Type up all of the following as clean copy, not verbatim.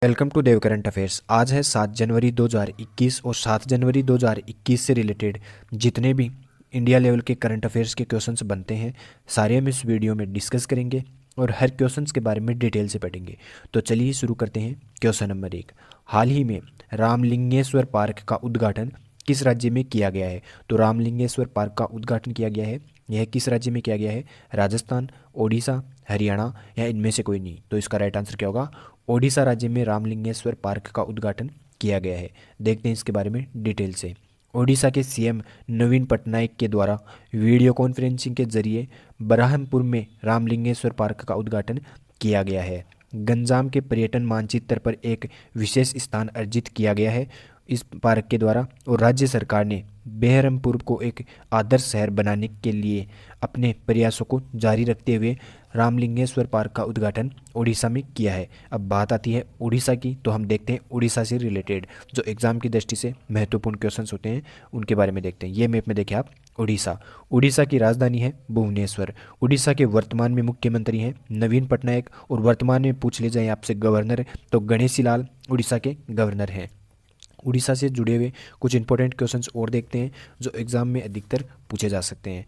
Welcome to Dev current affairs. आज है 7 जनवरी 2021 और 7 जनवरी 2021 से रिलेटेड जितने भी इंडिया लेवल के करंट अफेयर्स के क्वेश्चंस बनते हैं सारे हम इस वीडियो में डिस्कस करेंगे और हर क्वेश्चंस के बारे में डिटेल से पढ़ेंगे। तो चलिए शुरू करते हैं। क्वेश्चन नंबर 1, हाल ही में रामलिंगेश्वर पार्क का उद्घाटन किस राज्य में किया गया है? तो रामलिंगेश्वर पार्क का उद्घाटन किया गया है, यह किस राज्य में किया गया है? राजस्थान, ओडिशा, हरियाणा या इनमें से कोई नहीं। तो इसका राइट आंसर क्या होगा? ओडिशा राज्य में रामलिंगेश्वर पार्क का उद्घाटन किया गया है। देखते हैं इसके बारे में डिटेल से। ओडिशा के सीएम नवीन पटनायक के द्वारा वीडियो कॉन्फ्रेंसिंग के जरिए बरहमपुर में रामलिंगेश्वर पार्क का उद्घाटन किया गया है। गंजाम के पर्यटन मानचित्र पर एक विशेष स्थान अर्जित किया गया है इस पार्क के द्वारा, और राज्य सरकार ने बहरमपुर को एक आदर्श शहर बनाने के लिए अपने प्रयासों को जारी रखते हुए रामलिंगेश्वर पार्क का उद्घाटन उड़ीसा में किया है। अब बात आती है उड़ीसा की, तो हम देखते हैं उड़ीसा से रिलेटेड जो एग्जाम की दृष्टि से महत्वपूर्ण क्वेश्चंस होते हैं उनके बारे में देखते हैं। ये मैप में देखिए आप, उड़ीसा। उड़ीसा की राजधानी है भुवनेश्वर। उड़ीसा के वर्तमान में मुख्यमंत्री हैं नवीन पटनायक, और वर्तमान में पूछ ले जाए आपसे गवर्नर, तो गणेशी लाल उड़ीसा के गवर्नर हैं। उड़ीसा से जुड़े हुए कुछ इंपॉर्टेंट क्वेश्चंस और देखते हैं जो एग्जाम में अधिकतर पूछे जा सकते हैं।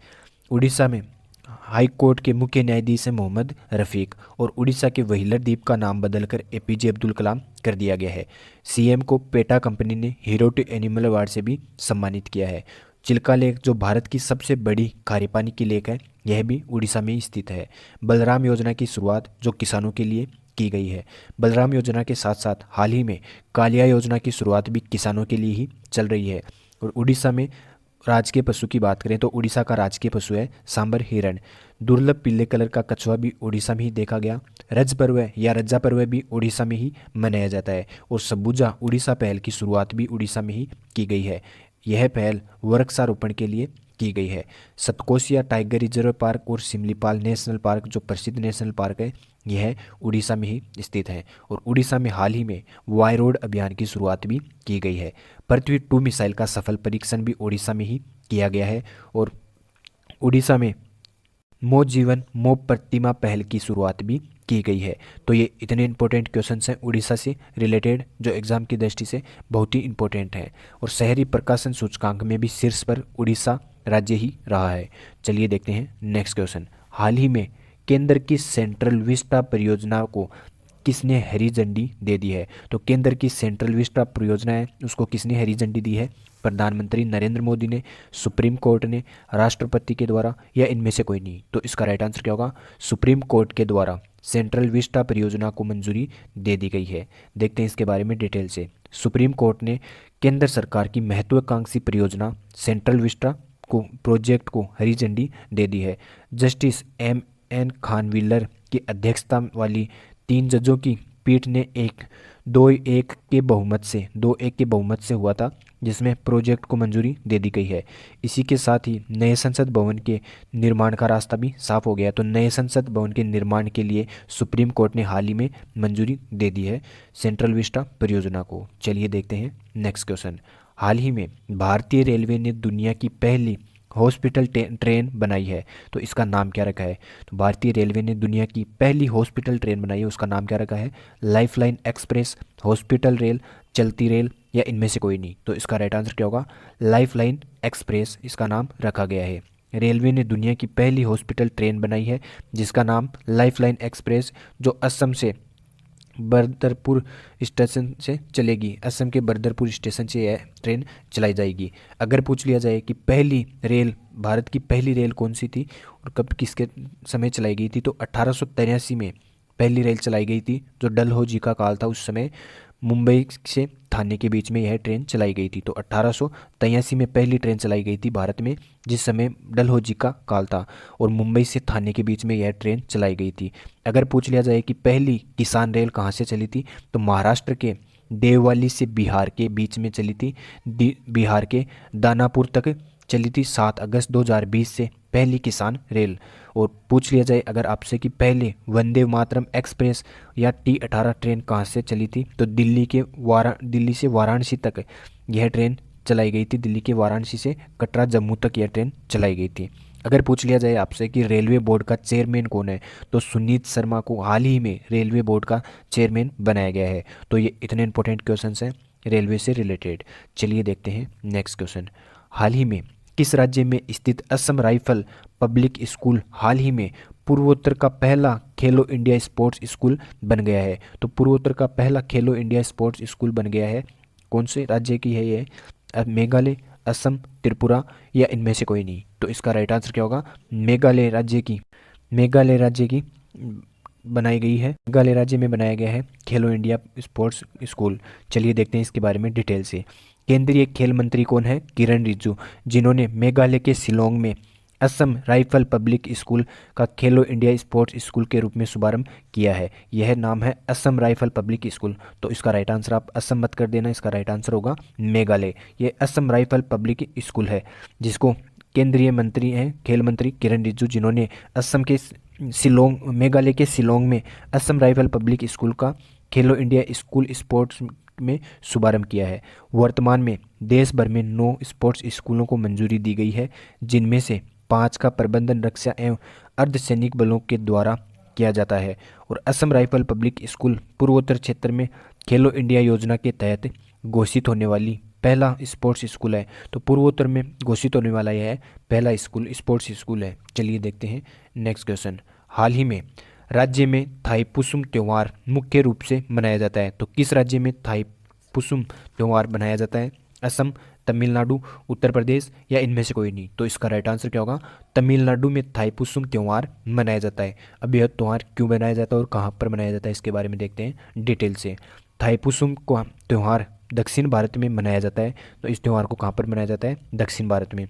उड़ीसा में हाई कोर्ट के मुख्य न्यायाधीश हैं मोहम्मद रफ़ीक, और उड़ीसा के व्हीलर द्वीप का नाम बदलकर एपीजे अब्दुल कलाम कर दिया गया है। सीएम को पेटा कंपनी ने हीरो टू एनिमल अवार्ड से भी सम्मानित किया है। चिल्का लेक जो भारत की सबसे बड़ी खारे पानी की लेक है, यह भी उड़ीसा में स्थित है। बलराम योजना की शुरुआत जो किसानों के लिए की गई है। बलराम योजना के साथ साथ हाल ही में कालिया योजना की शुरुआत भी किसानों के लिए ही चल रही है। और उड़ीसा में राजकीय पशु की बात करें तो उड़ीसा का राजकीय पशु है सांबर हिरण। दुर्लभ पीले कलर का कछुआ भी उड़ीसा में ही देखा गया। रज पर्व या रज्जा पर्व भी उड़ीसा में ही मनाया जाता है। और सबुजा उड़ीसा पहल की शुरुआत भी उड़ीसा में ही की गई है। यह पहल वृक्षारोपण के लिए की गई है। सतकोसिया टाइगर रिजर्व पार्क और सिमलीपाल नेशनल पार्क जो प्रसिद्ध नेशनल पार्क है, यह उड़ीसा में ही स्थित है। और उड़ीसा में हाल ही में वाई रोड अभियान की शुरुआत भी की गई है। पृथ्वी 2 मिसाइल का सफल परीक्षण भी उड़ीसा में ही किया गया है। और उड़ीसा में मो जीवन मो प्रतिमा पहल की शुरुआत भी की गई है। तो ये इतने इंपॉर्टेंट क्वेश्चंस हैं उड़ीसा से रिलेटेड जो एग्जाम की दृष्टि से बहुत ही इंपॉर्टेंट हैं। और शहरी प्रकाशन सूचकांक में भी शीर्ष पर उड़ीसा राज्य ही रहा है। चलिए देखते हैं नेक्स्ट क्वेश्चन। हाल ही में केंद्र की सेंट्रल विस्टा परियोजना को किसने हरी झंडी दे दी है? तो केंद्र की सेंट्रल विस्टा परियोजना है उसको किसने हरी झंडी दी है? प्रधानमंत्री नरेंद्र मोदी ने, सुप्रीम कोर्ट ने, राष्ट्रपति के द्वारा, या इनमें से कोई नहीं। तो इसका राइट आंसर क्या होगा? सुप्रीम कोर्ट के द्वारा सेंट्रल विस्टा परियोजना को मंजूरी दे दी गई है। देखते हैं इसके बारे में डिटेल से। सुप्रीम कोर्ट ने केंद्र सरकार की महत्वाकांक्षी परियोजना सेंट्रल विस्टा को प्रोजेक्ट को हरी झंडी दे दी है। Justice M.N.. खानविलर की अध्यक्षता वाली 3 जजों की पीठ ने 2-1 के बहुमत से हुआ था, जिसमें प्रोजेक्ट को मंजूरी दे दी गई है। इसी के साथ ही नए संसद भवन के निर्माण का रास्ता भी साफ हो गया। तो नए संसद भवन के निर्माण के लिए सुप्रीम कोर्ट ने हाल ही में मंजूरी दे दी है सेंट्रल विस्टा परियोजना को। चलिए देखते हैं नेक्स्ट क्वेश्चन। हाल ही में भारतीय रेलवे ने दुनिया की पहली हॉस्पिटल ट्रेन बनाई है, तो इसका नाम क्या रखा है? तो भारतीय रेलवे ने दुनिया की पहली हॉस्पिटल ट्रेन बनाई है, उसका नाम क्या रखा है? लाइफलाइन एक्सप्रेस, हॉस्पिटल रेल, चलती रेल, या इनमें से कोई नहीं। तो इसका राइट आंसर क्या होगा? लाइफलाइन एक्सप्रेस इसका नाम रखा गया है। रेलवे ने दुनिया की पहली हॉस्पिटल ट्रेन बनाई है जिसका नाम लाइफलाइन एक्सप्रेस, जो असम से बरदरपुर स्टेशन से चलेगी। असम के बरदरपुर स्टेशन से यह ट्रेन चलाई जाएगी। अगर पूछ लिया जाए कि पहली रेल, भारत की पहली रेल कौन सी थी और कब किसके समय चलाई गई थी, तो 1883 में पहली रेल चलाई गई थी, जो डलहौजी का काल था। उस समय मुंबई से थाने के बीच में यह ट्रेन चलाई गई थी। तो 1883 में पहली ट्रेन चलाई गई थी भारत में, जिस समय डलहौजी का काल था, और मुंबई से थाने के बीच में यह ट्रेन चलाई गई थी। अगर पूछ लिया जाए कि पहली किसान रेल कहाँ से चली थी, तो महाराष्ट्र के देववाली से बिहार के बीच में चली थी। बिहार के दानापुर तक चली थी 7 अगस्त 2020 से पहली किसान रेल। और पूछ लिया जाए अगर आपसे कि पहले वंदे मातरम एक्सप्रेस या T18 ट्रेन कहाँ से चली थी, तो दिल्ली से वाराणसी तक यह ट्रेन चलाई गई थी। दिल्ली के वाराणसी से कटरा जम्मू तक यह ट्रेन चलाई गई थी। अगर पूछ लिया जाए आपसे कि रेलवे बोर्ड का चेयरमैन कौन है, तो सुनीत शर्मा को हाल ही में रेलवे बोर्ड का चेयरमैन बनाया गया है। तो ये इतने इंपॉर्टेंट क्वेश्चंस हैं रेलवे से रिलेटेड। चलिए देखते हैं नेक्स्ट क्वेश्चन। हाल ही में किस राज्य में स्थित असम राइफल पब्लिक स्कूल हाल ही में पूर्वोत्तर का पहला खेलो इंडिया स्पोर्ट्स स्कूल बन गया है? तो पूर्वोत्तर का पहला खेलो इंडिया स्पोर्ट्स स्कूल बन गया है। कौन से राज्य की है ये? मेघालय, असम, त्रिपुरा या इनमें से कोई नहीं? तो इसका राइट आंसर क्या होगा? मेघालय राज्य की बनाई गई है। मेघालय राज्य में बनाया गया है खेलो इंडिया स्पोर्ट्स स्कूल। चलिए देखते हैं इसके बारे में डिटेल से। केंद्रीय खेल मंत्री कौन है? किरण रिजिजू, जिन्होंने मेघालय के शिलोंग में असम राइफल पब्लिक स्कूल का खेलो इंडिया स्पोर्ट्स स्कूल के रूप में शुभारंभ किया है। यह नाम है असम राइफल पब्लिक स्कूल। तो इसका राइट आंसर आप असम मत कर देना, इसका राइट आंसर होगा मेघालय। ये असम राइफल पब्लिक स्कूल है जिसको केंद्रीय मंत्री हैं खेल मंत्री किरण रिजिजू, जिन्होंने असम के शिलोंग मेघालय के शिलोंग में असम राइफल पब्लिक स्कूल का खेलो इंडिया स्कूल स्पोर्ट्स में शुभारंभ किया है। वर्तमान में देश भर में 9 स्पोर्ट्स स्कूलों को मंजूरी दी गई है, जिनमें से 5 का प्रबंधन रक्षा एवं अर्धसैनिक बलों के द्वारा किया जाता है। और असम राइफल पब्लिक स्कूल पूर्वोत्तर क्षेत्र में खेलो इंडिया योजना के तहत घोषित होने वाली पहला स्पोर्ट्स स्कूल है। तो पूर्वोत्तर में घोषित होने वाला यह पहला स्कूल स्पोर्ट्स स्कूल है। चलिए देखते हैं नेक्स्ट क्वेश्चन। हाल ही में राज्य में थाईपुसम त्यौहार मुख्य रूप से मनाया जाता है। तो किस राज्य में थाईपुसम त्यौहार मनाया जाता है? असम, तमिलनाडु, उत्तर प्रदेश या इनमें से कोई नहीं? तो इसका राइट आंसर क्या होगा? तमिलनाडु में थाईपुसम त्यौहार मनाया जाता है। अब यह त्यौहार क्यों मनाया जाता है और कहाँ पर मनाया जाता है इसके बारे में देखते हैं डिटेल से। थाईपुसम को त्यौहार दक्षिण भारत में मनाया जाता है। तो इस त्यौहार को कहाँ पर मनाया जाता है? दक्षिण भारत में।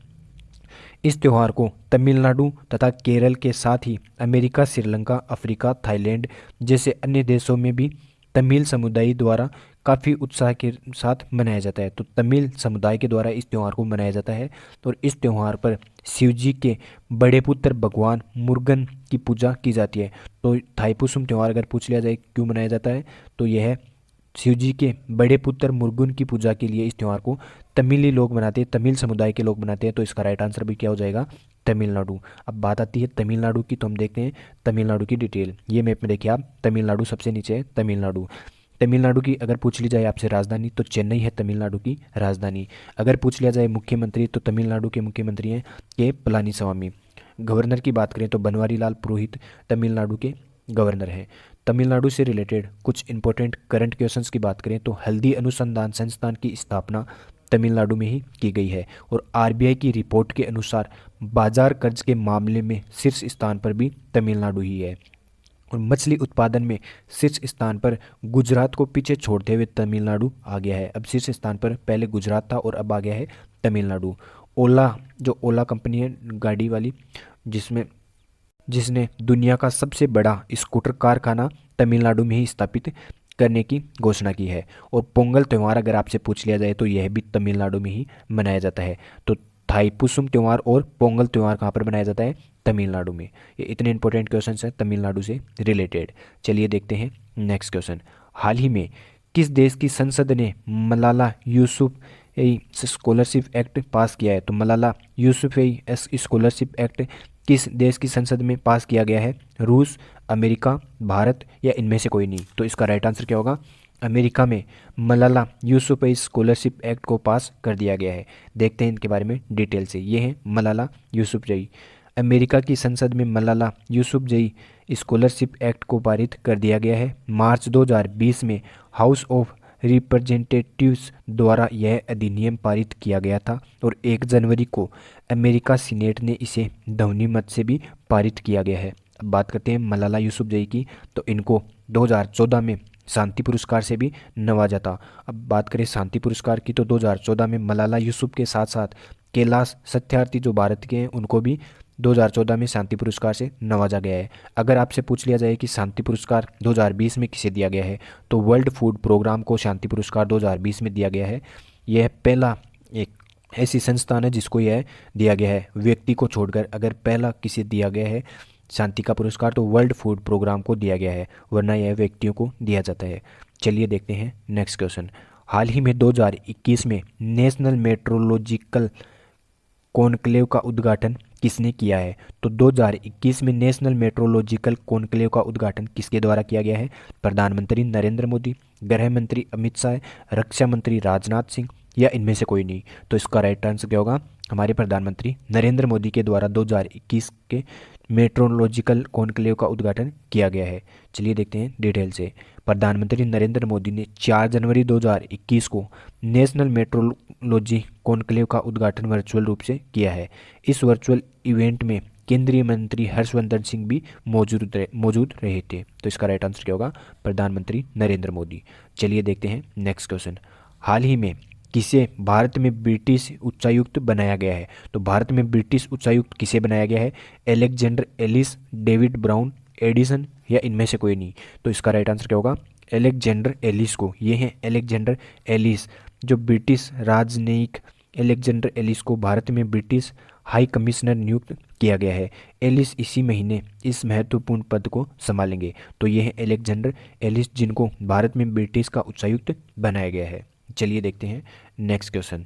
इस त्यौहार को तमिलनाडु तथा केरल के साथ ही अमेरिका, श्रीलंका, अफ्रीका, थाईलैंड जैसे अन्य देशों में भी तमिल समुदाय द्वारा काफ़ी उत्साह के साथ मनाया जाता है। तो तमिल समुदाय के द्वारा इस त्यौहार को मनाया जाता है। और इस त्यौहार पर शिव जी के बड़े पुत्र भगवान मुरुगन की पूजा की जाती है। तो थाईपुसम त्यौहार अगर पूछ लिया जाए क्यों मनाया जाता है, तो यह शिव जी के बड़े पुत्र मुरुगन की पूजा के लिए इस त्यौहार को तमिली लोग मनाते हैं, तमिल समुदाय के लोग मनाते हैं। तो इसका राइट आंसर भी क्या हो जाएगा? तमिलनाडु। अब बात आती है तमिलनाडु की, तो हम देखते हैं तमिलनाडु की डिटेल। ये मैप में देखिए आप, तमिलनाडु सबसे नीचे है तमिलनाडु। तमिलनाडु की अगर पूछ ली जाए आपसे राजधानी, तो चेन्नई है तमिलनाडु की राजधानी। अगर पूछ लिया जाए मुख्यमंत्री, तो तमिलनाडु के मुख्यमंत्री हैं के पलानीस्वामी। गवर्नर की बात करें तो बनवारी लाल पुरोहित तमिलनाडु के गवर्नर हैं। तमिलनाडु से रिलेटेड कुछ इंपॉर्टेंट करंट क्वेश्चंस की बात करें तो हल्दी अनुसंधान संस्थान की स्थापना तमिलनाडु में ही की गई है। और आरबीआई की रिपोर्ट के अनुसार बाजार कर्ज के मामले में शीर्ष स्थान पर भी तमिलनाडु ही है। और मछली उत्पादन में शीर्ष स्थान पर गुजरात को पीछे छोड़ते हुए तमिलनाडु आ गया है। अब शीर्ष स्थान पर पहले गुजरात था और अब आ गया है तमिलनाडु। ओला, जो ओला कंपनी है गाड़ी वाली, जिसने दुनिया का सबसे बड़ा स्कूटर कारखाना तमिलनाडु में ही स्थापित करने की घोषणा की है। और पोंगल त्यौहार अगर आपसे पूछ लिया जाए तो यह भी तमिलनाडु में ही मनाया जाता है। तो थाईपुसम त्यौहार और पोंगल त्यौहार कहाँ पर मनाया जाता है? तमिलनाडु में। ये इतने इंपॉर्टेंट क्वेश्चन हैं तमिलनाडु से रिलेटेड। चलिए देखते हैं नेक्स्ट क्वेश्चन। हाल ही में किस देश की संसद ने मलाला यूसुफजई स्कॉलरशिप एक्ट पास किया है? तो मलाला यूसुफजई स्कॉलरशिप एक्ट किस देश की संसद में पास किया गया है? रूस, अमेरिका, भारत या इनमें से कोई नहीं? तो इसका राइट आंसर क्या होगा? अमेरिका में मलाला यूसुफजई स्कॉलरशिप एक्ट को पास कर दिया गया है। देखते हैं इनके बारे में डिटेल से। ये है मलाला यूसुफजई। अमेरिका की संसद में मलाला यूसुफजई स्कॉलरशिप एक्ट को पारित कर दिया गया है। मार्च 2020 में हाउस ऑफ रिप्रेजेंटेटिव्स द्वारा यह अधिनियम पारित किया गया था और 1 जनवरी को अमेरिका सीनेट ने इसे ध्वनि मत से भी पारित किया गया है। अब बात करते हैं मलाला यूसुफजई की, तो इनको 2014 में शांति पुरस्कार से भी नवाजा था। अब बात करें शांति पुरस्कार की, तो 2014 में मलाला यूसुफ के साथ साथ कैलाश सत्यार्थी जो भारत के हैं उनको भी 2014 में शांति पुरस्कार से नवाजा गया है। अगर आपसे पूछ लिया जाए कि शांति पुरस्कार 2020 में किसे दिया गया है, तो वर्ल्ड फूड प्रोग्राम को शांति पुरस्कार 2020 में दिया गया है। यह पहला एक ऐसी संस्थान है जिसको यह दिया गया है। व्यक्ति को छोड़कर अगर पहला किसी दिया गया है शांति का पुरस्कार तो वर्ल्ड फूड प्रोग्राम को दिया गया है, वरना यह व्यक्तियों को दिया जाता है। चलिए देखते हैं नेक्स्ट क्वेश्चन। हाल ही में 2021 में नेशनल मेट्रोलॉजिकल कॉन्क्लेव का उद्घाटन किसने किया है? तो 2021 में नेशनल मेट्रोलॉजिकल कॉन्क्लेव का उद्घाटन किसके द्वारा किया गया है? प्रधानमंत्री नरेंद्र मोदी, गृह मंत्री अमित शाह, रक्षा मंत्री राजनाथ सिंह या इनमें से कोई नहीं। तो इसका राइट आंसर क्या होगा? हमारे प्रधानमंत्री नरेंद्र मोदी के द्वारा 2021 के मेट्रोलॉजिकल कॉन्क्लेव का उद्घाटन किया गया है। चलिए देखते हैं डिटेल से। प्रधानमंत्री नरेंद्र मोदी ने 4 जनवरी 2021 को नेशनल मेट्रोलॉजी कॉन्क्लेव का उद्घाटन वर्चुअल रूप से किया है। इस वर्चुअल इवेंट में केंद्रीय मंत्री हर्षवर्धन सिंह भी मौजूद रहे थे। तो इसका राइट आंसर क्या होगा? प्रधानमंत्री नरेंद्र मोदी। चलिए देखते हैं नेक्स्ट क्वेश्चन। हाल ही में किसे भारत में ब्रिटिश उच्चायुक्त बनाया गया है? तो भारत में ब्रिटिश उच्चायुक्त किसे बनाया गया है? Alexander Ellis, David Brown, Edison या इनमें से कोई नहीं। तो इसका राइट आंसर क्या होगा? एलेक्जेंडर एलिस को। ये हैं एलेक्जेंडर एलिस, जो ब्रिटिश राजनयिक एलेक्जेंडर एलिस को भारत में ब्रिटिश हाई कमिश्नर नियुक्त किया गया है। एलिस इसी महीने इस महत्वपूर्ण पद को संभालेंगे। तो ये है एलेक्जेंडर एलिस, जिनको भारत में ब्रिटिश का उच्चायुक्त बनाया गया है। चलिए देखते हैं नेक्स्ट क्वेश्चन।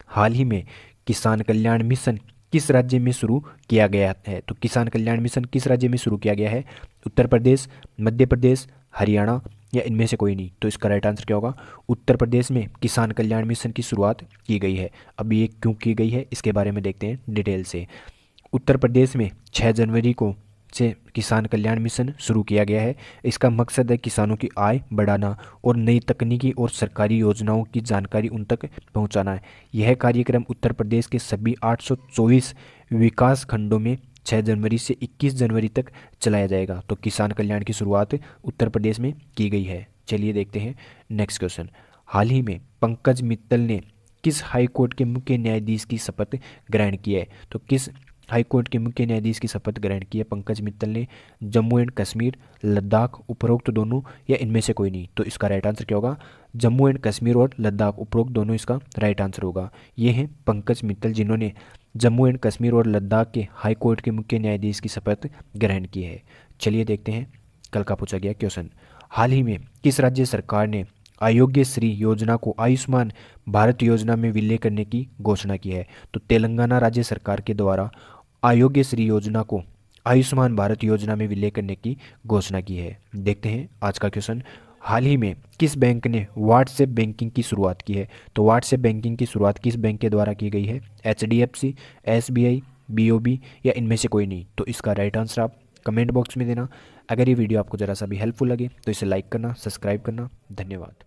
हाल ही में किसान कल्याण मिशन किस राज्य में शुरू किया गया है? तो किसान कल्याण मिशन किस राज्य में शुरू किया गया है? उत्तर प्रदेश, मध्य प्रदेश, हरियाणा या इनमें से कोई नहीं। तो इसका राइट आंसर क्या होगा? उत्तर प्रदेश में किसान कल्याण मिशन की शुरुआत की गई है। अब ये क्यों की गई है इसके बारे में देखते हैं डिटेल से। उत्तर प्रदेश में 6 जनवरी को से किसान कल्याण मिशन शुरू किया गया है। इसका मकसद है किसानों की आय बढ़ाना और नई तकनीकी और सरकारी योजनाओं की जानकारी उन तक पहुंचाना है। यह कार्यक्रम उत्तर प्रदेश के सभी 824 विकास खंडों में 6 जनवरी से 21 जनवरी तक चलाया जाएगा। तो किसान कल्याण की शुरुआत उत्तर प्रदेश में की गई है। चलिए देखते हैं नेक्स्ट क्वेश्चन। हाल ही में पंकज मित्तल ने किस हाई कोर्ट के मुख्य न्यायाधीश की शपथ ग्रहण की है? तो किस हाई कोर्ट के मुख्य न्यायाधीश की शपथ ग्रहण की है पंकज मित्तल ने? जम्मू एंड कश्मीर, लद्दाख, उपरोक्त दोनों या इनमें से कोई नहीं। तो इसका राइट आंसर क्या होगा? जम्मू एंड कश्मीर और लद्दाख, उपरोक्त दोनों इसका राइट आंसर होगा। ये हैं पंकज मित्तल, जिन्होंने जम्मू एंड कश्मीर और लद्दाख के हाई कोर्ट के मुख्य न्यायाधीश की शपथ ग्रहण की है। चलिए देखते हैं कल का पूछा गया क्वेश्चन। हाल ही में किस राज्य सरकार ने आरोग्य श्री योजना को आयुष्मान भारत योजना में विलय करने की घोषणा की है? तो तेलंगाना राज्य सरकार के द्वारा आरोग्य श्री योजना को आयुष्मान भारत योजना में विलय करने की घोषणा की है। देखते हैं आज का क्वेश्चन। हाल ही में किस बैंक ने व्हाट्सएप बैंकिंग की शुरुआत की है? तो व्हाट्सएप बैंकिंग की शुरुआत किस बैंक के द्वारा की गई है? HDFC, SBI, BOB या इनमें से कोई नहीं। तो इसका राइट आंसर आप कमेंट बॉक्स में देना। अगर ये वीडियो आपको ज़रा सा भी हेल्पफुल लगे तो इसे लाइक करना, सब्सक्राइब करना। धन्यवाद।